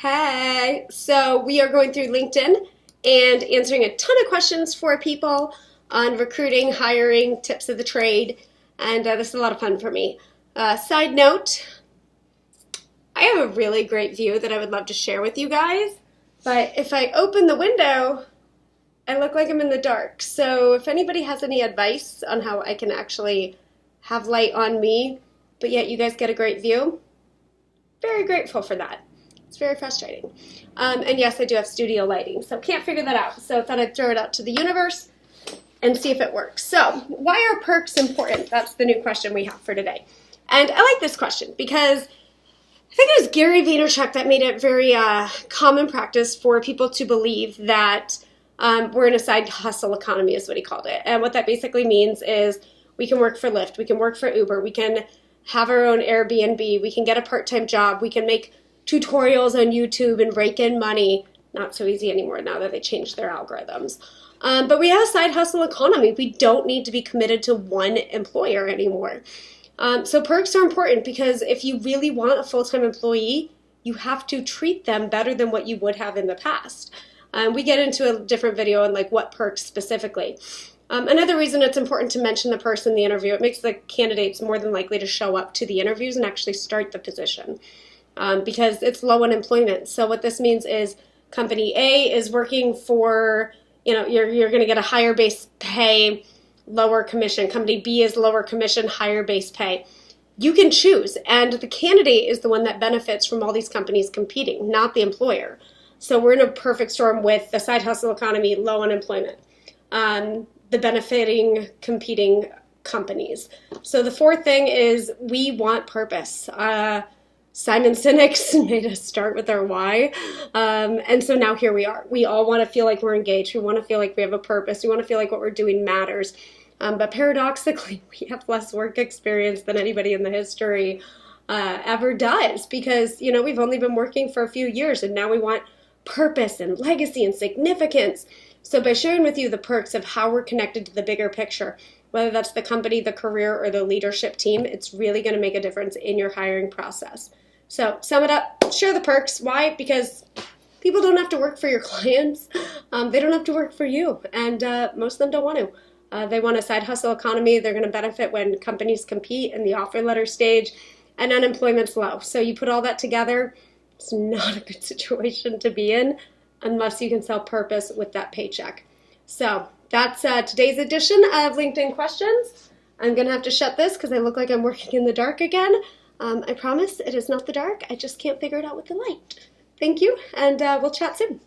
Hey, so we are going through LinkedIn and answering a ton of questions for people on recruiting, hiring, tips of the trade, and this is a lot of fun for me. Side note, I have a really great view that I would love to share with you guys, but if I open the window, I look like I'm in the dark. So if anybody has any advice on how I can actually have light on me, but yet you guys get a great view, very grateful for that. It's very frustrating. And yes, I do have studio lighting, so can't figure that out. So I thought I'd throw it out to the universe and see if it works. So why are perks important? That's the new question we have for today. And I like this question because I think it was Gary Vaynerchuk that made it very common practice for people to believe that we're in a side hustle economy is what he called it. And what that basically means is we can work for Lyft, we can work for Uber, we can have our own Airbnb, we can get a part-time job, we can make tutorials on YouTube and rake in money. Not so easy anymore now that they changed their algorithms. But we have a side hustle economy. We don't need to be committed to one employer anymore. So perks are important because if you really want a full-time employee, you have to treat them better than what you would have in the past. We get into a different video on like what perks specifically. Another reason it's important to mention the perks in the interview, it makes the candidates more than likely to show up to the interviews and actually start the position. Because it's low unemployment. So what this means is company A is working for, you're going to get a higher base pay, lower commission. Company B is lower commission, higher base pay. You can choose, and the candidate is the one that benefits from all these companies competing, not the employer. So we're in a perfect storm with the side hustle economy, low unemployment, the benefiting competing companies. So the fourth thing is we want purpose. Simon Sinek made us start with our why. And so now here we are. We all want to feel like we're engaged. We want to feel like we have a purpose. We want to feel like what we're doing matters. But paradoxically, we have less work experience than anybody in the history ever does because, we've only been working for a few years and now we want purpose and legacy and significance. So by sharing with you the perks of how we're connected to the bigger picture, whether that's the company, the career, or the leadership team, it's really going to make a difference in your hiring process. So sum it up, share the perks. Why? Because people don't have to work for your clients. They don't have to work for you. And most of them don't want to. They want a side hustle economy. They're going to benefit when companies compete in the offer letter stage and unemployment's low. So you put all that together, it's not a good situation to be in unless you can sell purpose with that paycheck. So that's today's edition of LinkedIn Questions. I'm going to have to shut this because I look like I'm working in the dark again. I promise it is not the dark. I just can't figure it out with the light. Thank you, and we'll chat soon.